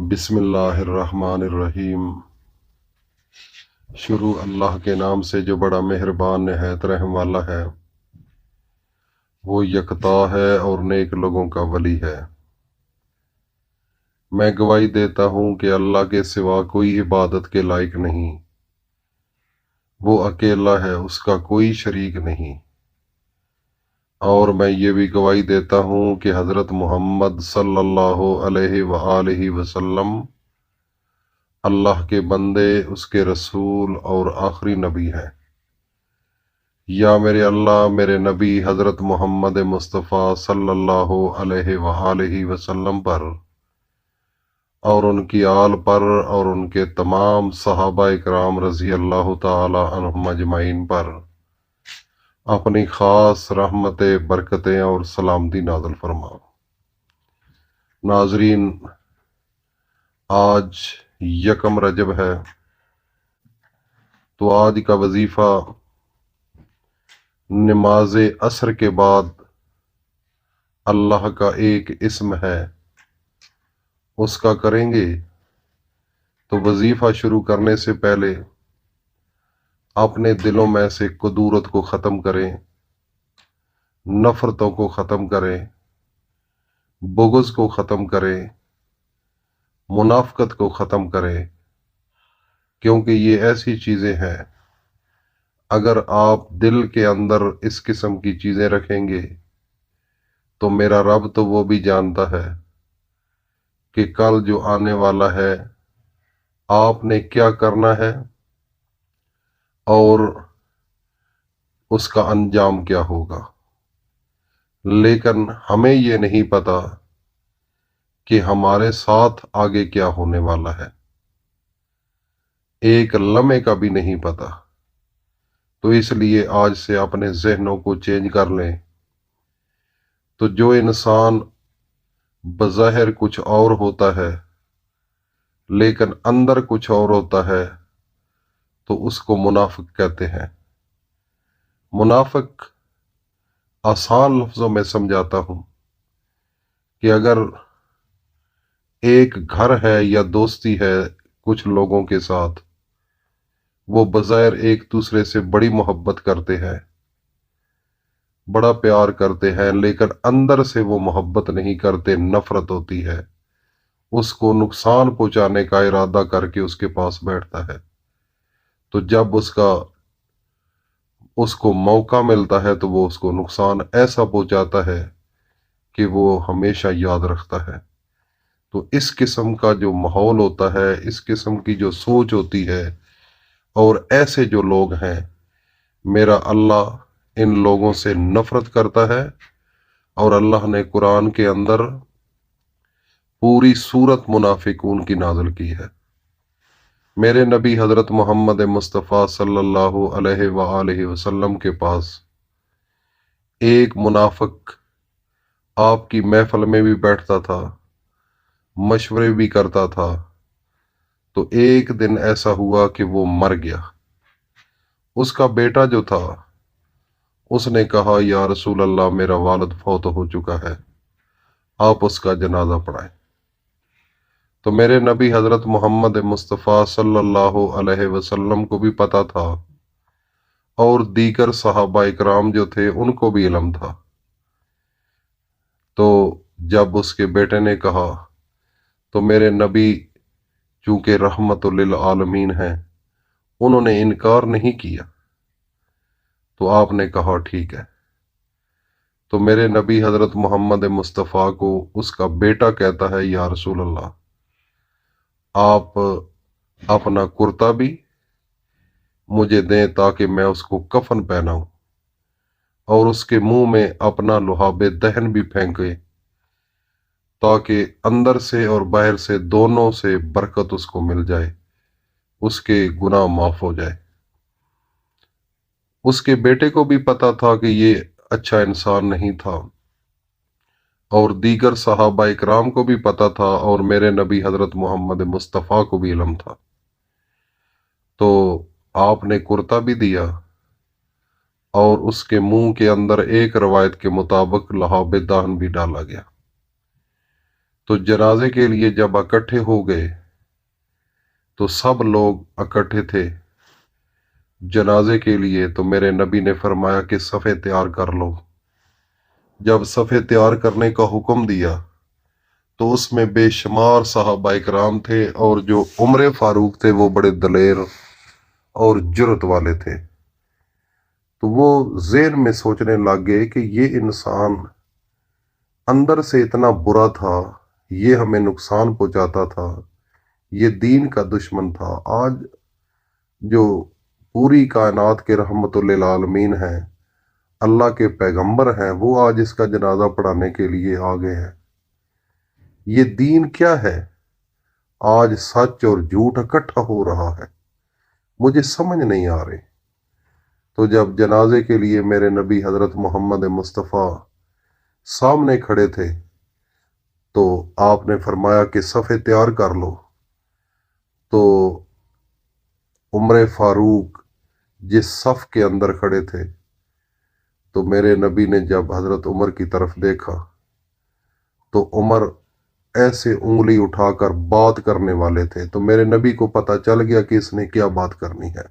بسم اللہ الرحمن الرحیم۔ شروع اللہ کے نام سے جو بڑا مہربان نہایت رحم والا ہے۔ وہ یکتا ہے اور نیک لوگوں کا ولی ہے۔ میں گواہی دیتا ہوں کہ اللہ کے سوا کوئی عبادت کے لائق نہیں۔ وہ اکیلا ہے، اس کا کوئی شریک نہیں۔ اور میں یہ بھی گواہی دیتا ہوں کہ حضرت محمد صلی اللہ علیہ وآلہ وسلم اللہ کے بندے، اس کے رسول اور آخری نبی ہیں۔ یا میرے اللہ میرے نبی حضرت محمد مصطفیٰ صلی اللہ علیہ وآلہ وسلم پر اور ان کی آل پر اور ان کے تمام صحابہ اکرام رضی اللہ تعالی عنہم اجمعین پر اپنی خاص رحمتیں، برکتیں اور سلامتی نازل فرما۔ ناظرین، آج یکم رجب ہے، تو آج کا وظیفہ نماز عصر کے بعد اللہ کا ایک اسم ہے، اس کا کریں گے۔ تو وظیفہ شروع کرنے سے پہلے اپنے دلوں میں سے کدورت کو ختم کریں، نفرتوں کو ختم کریں، بغض کو ختم کریں، منافقت کو ختم کریں، کیونکہ یہ ایسی چیزیں ہیں اگر آپ دل کے اندر اس قسم کی چیزیں رکھیں گے تو میرا رب تو وہ بھی جانتا ہے کہ کل جو آنے والا ہے آپ نے کیا کرنا ہے اور اس کا انجام کیا ہوگا۔ لیکن ہمیں یہ نہیں پتا کہ ہمارے ساتھ آگے کیا ہونے والا ہے، ایک لمحے کا بھی نہیں پتا۔ تو اس لیے آج سے اپنے ذہنوں کو چینج کر لیں۔ تو جو انسان بظاہر کچھ اور ہوتا ہے لیکن اندر کچھ اور ہوتا ہے تو اس کو منافق کہتے ہیں۔ منافق آسان لفظوں میں سمجھاتا ہوں کہ اگر ایک گھر ہے یا دوستی ہے کچھ لوگوں کے ساتھ، وہ بظاہر ایک دوسرے سے بڑی محبت کرتے ہیں، بڑا پیار کرتے ہیں، لیکن اندر سے وہ محبت نہیں کرتے، نفرت ہوتی ہے، اس کو نقصان پہنچانے کا ارادہ کر کے اس کے پاس بیٹھتا ہے۔ تو جب اس کو موقع ملتا ہے تو وہ اس کو نقصان ایسا پہنچاتا ہے کہ وہ ہمیشہ یاد رکھتا ہے۔ تو اس قسم کا جو ماحول ہوتا ہے، اس قسم کی جو سوچ ہوتی ہے اور ایسے جو لوگ ہیں، میرا اللہ ان لوگوں سے نفرت کرتا ہے۔ اور اللہ نے قرآن کے اندر پوری سورت منافقون کی نازل کی ہے۔ میرے نبی حضرت محمد مصطفیٰ صلی اللہ علیہ وآلہ وسلم کے پاس ایک منافق آپ کی محفل میں بھی بیٹھتا تھا، مشورے بھی کرتا تھا۔ تو ایک دن ایسا ہوا کہ وہ مر گیا۔ اس کا بیٹا جو تھا اس نے کہا، یا رسول اللہ، میرا والد فوت ہو چکا ہے، آپ اس کا جنازہ پڑھائیں۔ تو میرے نبی حضرت محمد مصطفیٰ صلی اللہ علیہ وسلم کو بھی پتا تھا اور دیگر صحابہ اکرام جو تھے ان کو بھی علم تھا۔ تو جب اس کے بیٹے نے کہا تو میرے نبی چونکہ رحمت للعالمین ہیں، انہوں نے انکار نہیں کیا۔ تو آپ نے کہا ٹھیک ہے۔ تو میرے نبی حضرت محمد مصطفیٰ کو اس کا بیٹا کہتا ہے، یا رسول اللہ، آپ اپنا کرتا بھی مجھے دیں تاکہ میں اس کو کفن پہناؤں، اور اس کے منہ میں اپنا لعاب دہن بھی پھینکے تاکہ اندر سے اور باہر سے دونوں سے برکت اس کو مل جائے، اس کے گناہ معاف ہو جائے۔ اس کے بیٹے کو بھی پتا تھا کہ یہ اچھا انسان نہیں تھا، اور دیگر صحابہ اکرام کو بھی پتا تھا، اور میرے نبی حضرت محمد مصطفیٰ کو بھی علم تھا۔ تو آپ نے کرتا بھی دیا اور اس کے منہ کے اندر ایک روایت کے مطابق لعاب دہن بھی ڈالا گیا۔ تو جنازے کے لیے جب اکٹھے ہو گئے تو سب لوگ اکٹھے تھے جنازے کے لیے، تو میرے نبی نے فرمایا کہ صفیں تیار کر لو۔ جب صفیں تیار کرنے کا حکم دیا تو اس میں بے شمار صحابہ کرام تھے، اور جو عمر فاروق تھے وہ بڑے دلیر اور جرت والے تھے۔ تو وہ ذہن میں سوچنے لگ گئے کہ یہ انسان اندر سے اتنا برا تھا، یہ ہمیں نقصان پہنچاتا تھا، یہ دین کا دشمن تھا، آج جو پوری کائنات کے رحمت للعالمین ہیں، اللہ کے پیغمبر ہیں، وہ آج اس کا جنازہ پڑھانے کے لیے آ گئے ہیں۔ یہ دین کیا ہے؟ آج سچ اور جھوٹ اکٹھا ہو رہا ہے، مجھے سمجھ نہیں آ رہی۔ تو جب جنازے کے لیے میرے نبی حضرت محمد مصطفیٰ سامنے کھڑے تھے تو آپ نے فرمایا کہ صفیں تیار کر لو۔ تو عمر فاروق جس صف کے اندر کھڑے تھے، تو میرے نبی نے جب حضرت عمر کی طرف دیکھا تو عمر ایسے انگلی اٹھا کر بات کرنے والے تھے، تو میرے نبی کو پتہ چل گیا کہ اس نے کیا بات کرنی ہے۔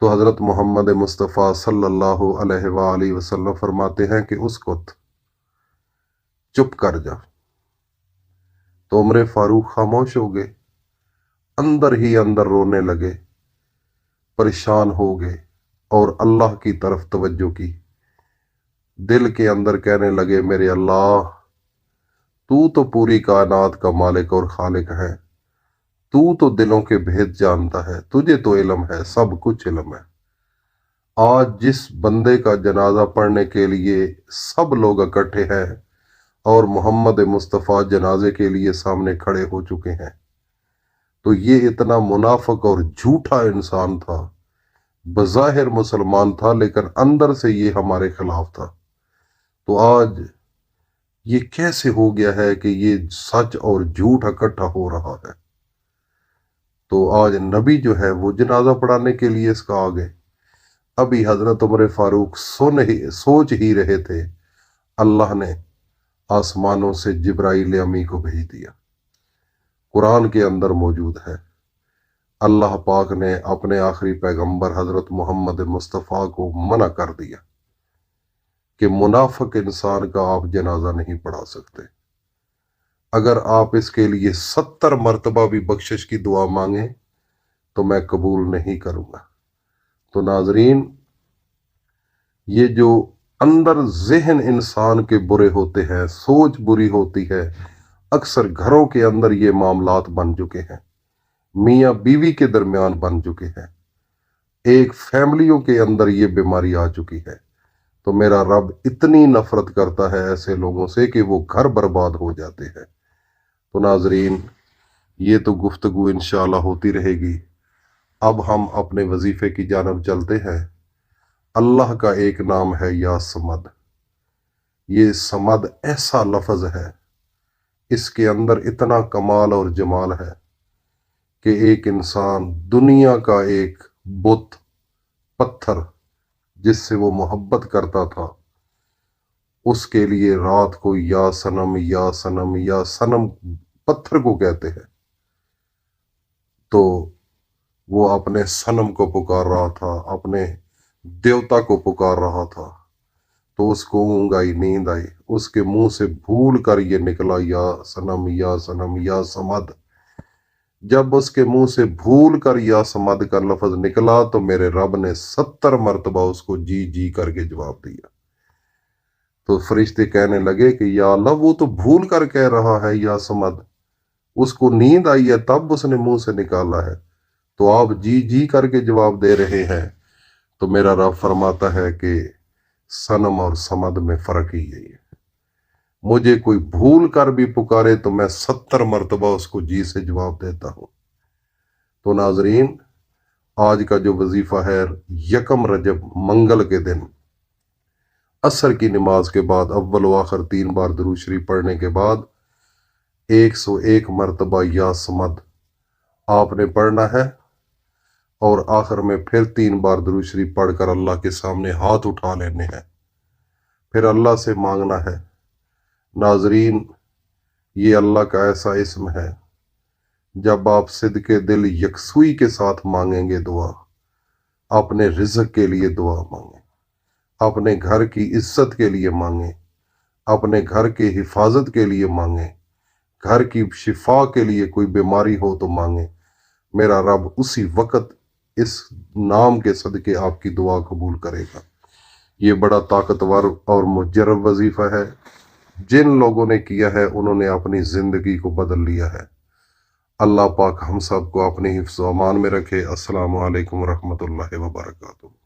تو حضرت محمد مصطفیٰ صلی اللہ علیہ وآلہ وسلم فرماتے ہیں کہ اس کو چپ کر جا۔ تو عمر فاروق خاموش ہو گئے، اندر ہی اندر رونے لگے، پریشان ہو گئے اور اللہ کی طرف توجہ کی۔ دل کے اندر کہنے لگے، میرے اللہ، تو پوری کائنات کا مالک اور خالق ہے، تو دلوں کے بھید جانتا ہے، تجھے تو علم ہے، سب کچھ علم ہے۔ آج جس بندے کا جنازہ پڑھنے کے لیے سب لوگ اکٹھے ہیں اور محمد مصطفیٰ جنازے کے لیے سامنے کھڑے ہو چکے ہیں، تو یہ اتنا منافق اور جھوٹا انسان تھا، بظاہر مسلمان تھا لیکن اندر سے یہ ہمارے خلاف تھا۔ تو آج یہ کیسے ہو گیا ہے کہ یہ سچ اور جھوٹ اکٹھا ہو رہا ہے؟ تو آج نبی جو ہے وہ جنازہ پڑھانے کے لیے اس کا آ گئے۔ ابھی حضرت عمر فاروق سوچ ہی رہے تھے، اللہ نے آسمانوں سے جبرائیل امی کو بھیج دیا۔ قرآن کے اندر موجود ہے، اللہ پاک نے اپنے آخری پیغمبر حضرت محمد مصطفیٰ کو منع کر دیا کہ منافق انسان کا آپ جنازہ نہیں پڑھا سکتے، اگر آپ اس کے لیے 70 مرتبہ بھی بخشش کی دعا مانگیں تو میں قبول نہیں کروں گا۔ تو ناظرین، یہ جو اندر ذہن انسان کے برے ہوتے ہیں، سوچ بری ہوتی ہے، اکثر گھروں کے اندر یہ معاملات بن چکے ہیں، میاں بیوی کے درمیان بن چکے ہیں، ایک فیملیوں کے اندر یہ بیماری آ چکی ہے۔ تو میرا رب اتنی نفرت کرتا ہے ایسے لوگوں سے کہ وہ گھر برباد ہو جاتے ہیں۔ تو ناظرین، یہ تو گفتگو انشاءاللہ ہوتی رہے گی۔ اب ہم اپنے وظیفے کی جانب چلتے ہیں۔ اللہ کا ایک نام ہے یا صمد۔ یہ صمد ایسا لفظ ہے، اس کے اندر اتنا کمال اور جمال ہے کہ ایک انسان دنیا کا ایک بت، پتھر جس سے وہ محبت کرتا تھا، اس کے لیے رات کو یا صنم یا صنم یا صنم پتھر کو کہتے ہیں، تو وہ اپنے صنم کو پکار رہا تھا، اپنے دیوتا کو پکار رہا تھا، تو اس کو اونگ آئی، نیند آئی، اس کے منہ سے بھول کر یہ نکلا یا صنم یا صنم یا صمد۔ جب اس کے منہ سے بھول کر یا صمد کا لفظ نکلا تو میرے رب نے 70 مرتبہ اس کو جی جی کر کے جواب دیا۔ تو فرشتے کہنے لگے کہ یا اللہ، وہ تو بھول کر کہہ رہا ہے یا صمد، اس کو نیند آئی ہے تب اس نے منہ سے نکالا ہے، تو آپ جی جی کر کے جواب دے رہے ہیں۔ تو میرا رب فرماتا ہے کہ صنم اور صمد میں فرق ہی یہی ہے، مجھے کوئی بھول کر بھی پکارے تو میں 70 مرتبہ اس کو جی سے جواب دیتا ہوں۔ تو ناظرین، آج کا جو وظیفہ ہے، 1 رجب منگل کے دن عصر کی نماز کے بعد اول و آخر 3 بار درود شریف پڑھنے کے بعد 101 مرتبہ یا صمد آپ نے پڑھنا ہے، اور آخر میں پھر 3 بار درود شریف پڑھ کر اللہ کے سامنے ہاتھ اٹھا لینے ہیں، پھر اللہ سے مانگنا ہے، ناظرین، یہ اللہ کا ایسا اسم ہے، جب آپ صدق دل یکسوئی کے ساتھ مانگیں گے دعا، اپنے رزق کے لیے دعا مانگیں، اپنے گھر کی عزت کے لیے مانگیں، اپنے گھر کی حفاظت کے لیے مانگیں، گھر کی شفا کے لیے کوئی بیماری ہو تو مانگیں، میرا رب اسی وقت اس نام کے صدقے آپ کی دعا قبول کرے گا۔ یہ بڑا طاقتور اور مجرب وظیفہ ہے، جن لوگوں نے کیا ہے انہوں نے اپنی زندگی کو بدل لیا ہے۔ اللہ پاک ہم سب کو اپنے حفظ و امان میں رکھے۔ السلام علیکم ورحمۃ اللہ وبرکاتہ۔